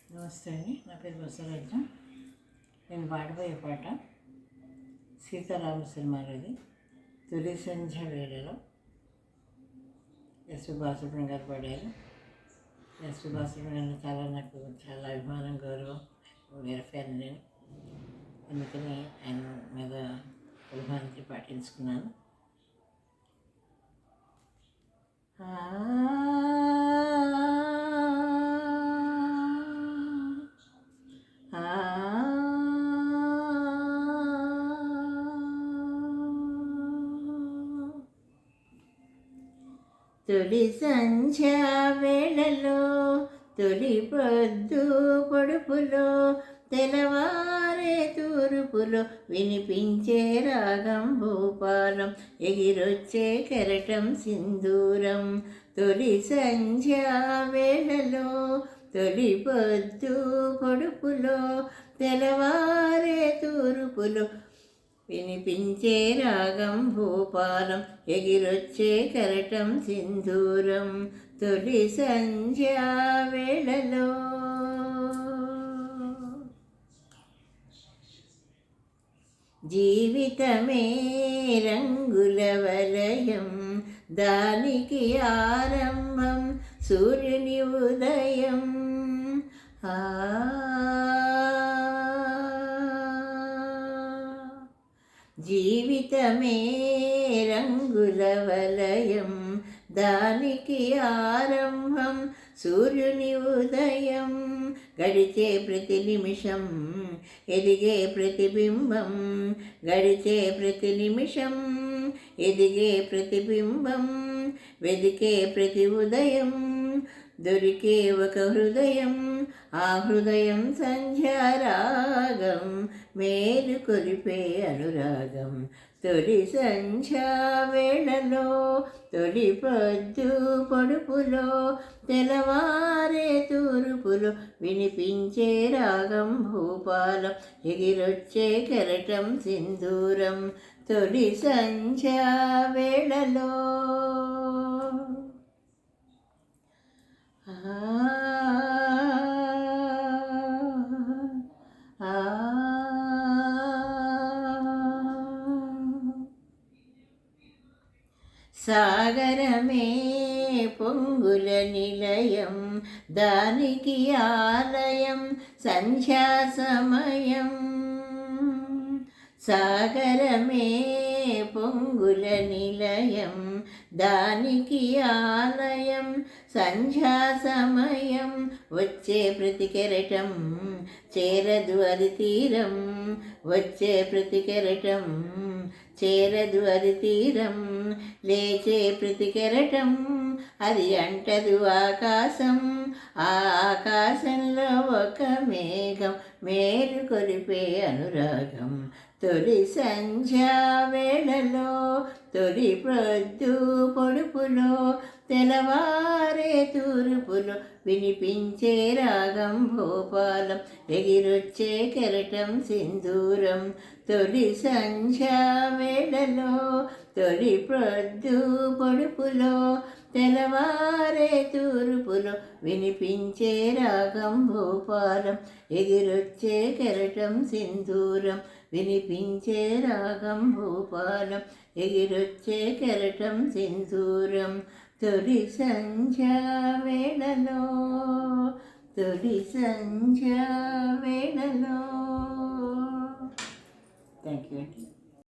నమస్తే అండి, నా పేరు బసవరాజ. నేను పాడబోయే పాట సీతారామ సినిమాలోది తొలి సంధ్య వేళలో. ఎస్వి బాలసుబ్రహ్మణ్యం గారు పాడారు. ఎస్వి బాలసుబ్రహ్మణ్యం నాకు చాలా అభిమానం, గౌరవం. వేరే ఫ్యాన్ నేను, అందుకని ఆయన మీద అభిమానించి పాటించుకున్నాను. తొలి సంధ్యా వేళలో, తొలి పొద్దు పొడుపులో, తెల్లవారే తూర్పులో వినిపించే రాగం భూపాలం, ఎగిరొచ్చే కెరటం సింధూరం. తొలి సంధ్యా వేళలో, తొలి పొద్దు పొడుపులో, తెల్లవారే తూర్పులో వినిపించే రాగం భూపాలం, ఎగిరొచ్చే కెరటం సింధూరం. తొలి సంధ్యా వేళలో. జీవితమే రంగుల వలయం, దానికి ఆరంభం సూర్యుని ఉదయం. జీవితమే రంగుల వలయం, దానికి ఆరంభం సూర్యుని ఉదయం. గడిచే ప్రతి నిమిషం ఎదిగే ప్రతిబింబం, గడిచే ప్రతి నిమిషం ఎదిగే ప్రతిబింబం. వెదికే ప్రతి ఉదయం దొరికే ఒక హృదయం, ఆ హృదయం సంధ్యారాగం, మేలు కొలిపే అనురాగం. తొలి సంధ్యా వేళలో, తొలి పొద్దు పొడుపులో, తెల్లవారే తూర్పులో వినిపించే రాగం భూపాలం, ఎగిరొచ్చే కెరటం సింధూరం. తొలి సంధ్యా వేళలో. సాగరమే పొంగుల నిలయం, దానికి ఆలయం సంధ్యా సమయం. సాగరమే పొంగుల నిలయం, దానికి ఆలయం సంధ్యా సమయం. వచ్చే ప్రతి కెరటం చేరదు అది తీరం, వచ్చే ప్రతి కెరటం చేరదు అది తీరం. లేచే ప్రతి కెరటం అది అంటదు ఆకాశం, ఆ ఆకాశంలో ఒక మేఘం, మేలు కొలిపే అనురాగం. తొలి సంధ్యా వేళలో, తొలి పొద్దు పొడుపులో, తెల్లవారే తూర్పులో వినిపించే రాగం భూపాలం, ఎగిరొచ్చే కెరటం సింధూరం. తొలి సంధ్యా వేళలో, తొలి పొద్దు పొడుపులో, తెల్లవారే తూర్పులో వినిపించే రాగం భూపాలం, ఎగిరొచ్చే కెరటం సింధూరం. వినిపించే రాగం భూపాలం, ఎగిరొచ్చే కెరటం సింధూరం. తొలి సంధ్యా వేళలో, తొలి సంధ్యా వేళలో. థ్యాంక్ యూ అండి.